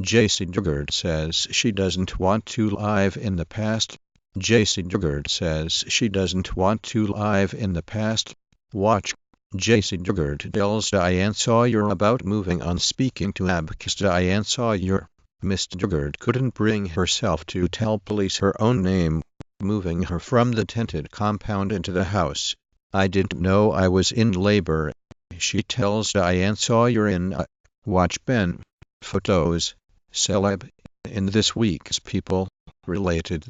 Jaycee Dugard says she doesn't want to live in the past. Jaycee Dugard says she doesn't want to live in the past. Watch. Jaycee Dugard tells Diane Sawyer about moving on. Speaking to Abacus, Diane Sawyer, Miss Dugard couldn't bring herself to tell police her own name, moving her from the tented compound into the house. I didn't know I was in labor, she tells Diane Sawyer in Watch Ben. Photos. Celeb. In this week's People. Related.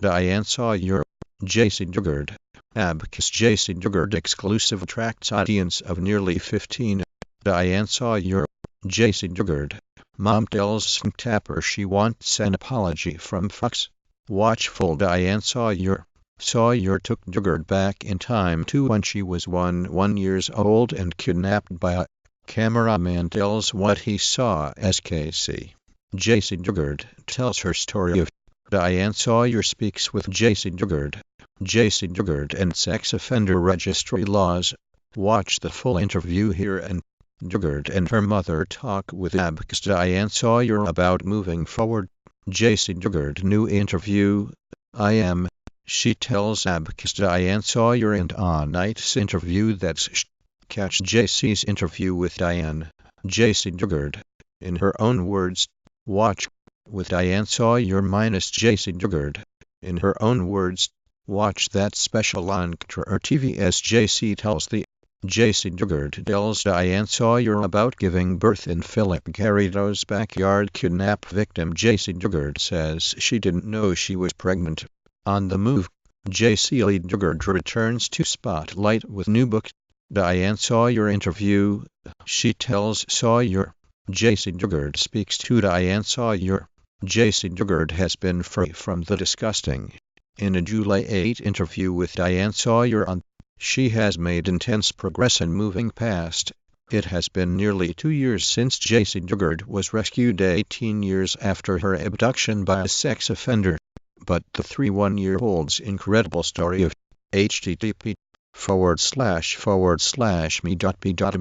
Diane Sawyer. Jaycee Dugard. Abacus. Jaycee Dugard exclusive attracts audience of nearly 15. Diane Sawyer. Jaycee Dugard. Mom tells Tapper she wants an apology from Fox. Watchful. Diane Sawyer. Sawyer took Dugard back in time to when she was 1 years old and kidnapped by a cameraman tells what he saw as Casey. Jaycee Dugard tells her story of Diane Sawyer speaks with Jaycee Dugard. Jaycee Dugard and sex offender registry laws. Watch the full interview here. And Dugard and her mother talk with Abacus Diane Sawyer about moving forward. Jaycee Dugard new interview. I am. She tells Abacus Diane Sawyer and on night's interview that's catch Jaycee's interview with Diane. Jaycee Dugard. In her own words. Watch. With Diane Sawyer minus Jaycee Dugard. In her own words. Watch that special on Ktra TV as Jaycee tells the Jaycee Dugard tells Diane Sawyer about giving birth in Philip Garrido's backyard. Kidnap victim Jaycee Dugard says she didn't know she was pregnant. On the move, Jaycee Dugard returns to spotlight with new book. Diane Sawyer interview. She tells Sawyer. Jaycee Dugard speaks to Diane Sawyer. Jaycee Dugard has been free from the disgusting. In a July 8 interview with Diane Sawyer on, she has made intense progress in moving past. It has been nearly 2 years since Jaycee Dugard was rescued 18 years after her abduction by a sex offender. But the 31-year-old's incredible story of http://me.p.m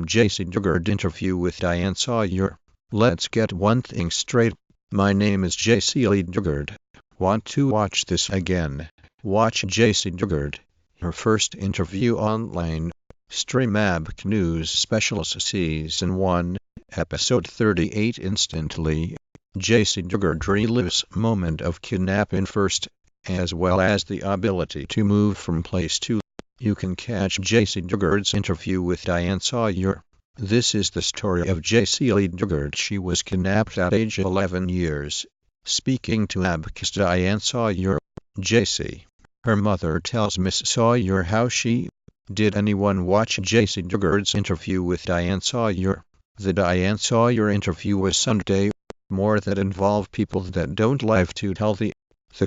Jaycee Dugard interview with Diane Sawyer. Let's get one thing straight. My name is Jaycee Dugard. Want to watch this again? Watch Jaycee Dugard. Her first interview online. Stream Abc News Specials Season 1, Episode 38 instantly. Jaycee Dugard relives moment of kidnapping first, as well as the ability to move from place to. You can catch Jaycee Dugard's interview with Diane Sawyer. This is the story of Jaycee Dugard. She was kidnapped at age 11 years. Speaking to Abacus Diane Sawyer. Jaycee. Her mother tells Miss Sawyer how she. Did anyone watch Jaycee Dugard's interview with Diane Sawyer? The Diane Sawyer interview was Sunday. More that involve people that don't live to tell the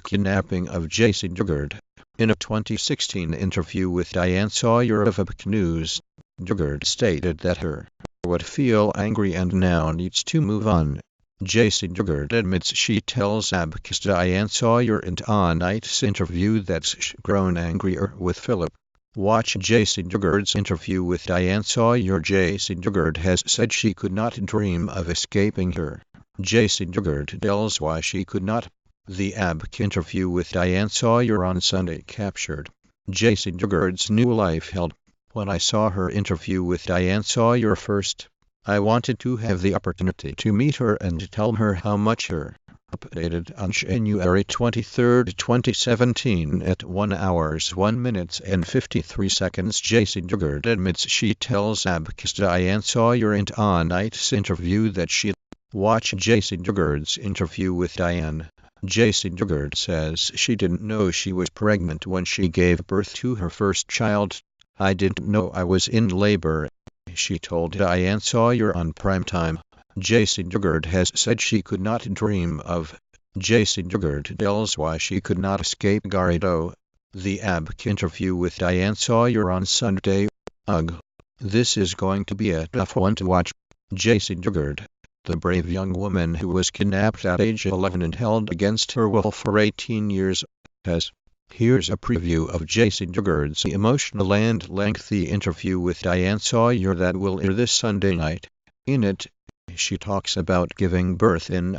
kidnapping of Jaycee Dugard. In a 2016 interview with Diane Sawyer of Abc News, Dugard stated that her would feel angry and now needs to move on. Jaycee Dugard admits she tells Abacus Diane Sawyer in on night's interview that's grown angrier with Philip. Watch Jaycee Dugard's interview with Diane Sawyer. Jaycee Dugard has said she could not dream of escaping her. Jaycee Dugard tells why she could not. The Abc interview with Diane Sawyer on Sunday captured Jaycee Dugard's new life held. When I saw her interview with Diane Sawyer first, I wanted to have the opportunity to meet her and tell her how much her. Updated on January 23, 2017 at 1 hours 1 minutes and 53 seconds. Jaycee Dugard admits she tells Abacus Diane Sawyer in on night's interview that she. Watch Jaycee Dugard's interview with Diane. Jaycee Dugard says she didn't know she was pregnant when she gave birth to her first child. I didn't know I was in labor, she told Diane Sawyer on Primetime. Jaycee Dugard has said she could not dream of. Jaycee Dugard tells why she could not escape Garrido. The Abc interview with Diane Sawyer on Sunday. Ugh. This is going to be a tough one to watch. Jaycee Dugard. The brave young woman who was kidnapped at age 11 and held against her will for 18 years, has. Here's a preview of Jaycee Dugard's emotional and lengthy interview with Diane Sawyer that will air this Sunday night. In it, she talks about giving birth in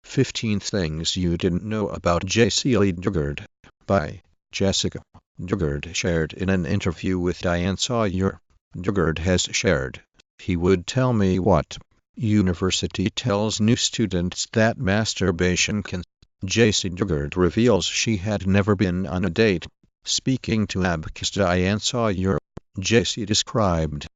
15 Things You Didn't Know About Jaycee Dugard by Jessica. Dugard shared in an interview with Diane Sawyer. Dugard has shared, he would tell me what university tells new students that masturbation can. Jaycee Dugard reveals she had never been on a date. Speaking to Abacus Diane Sawyer, Jaycee described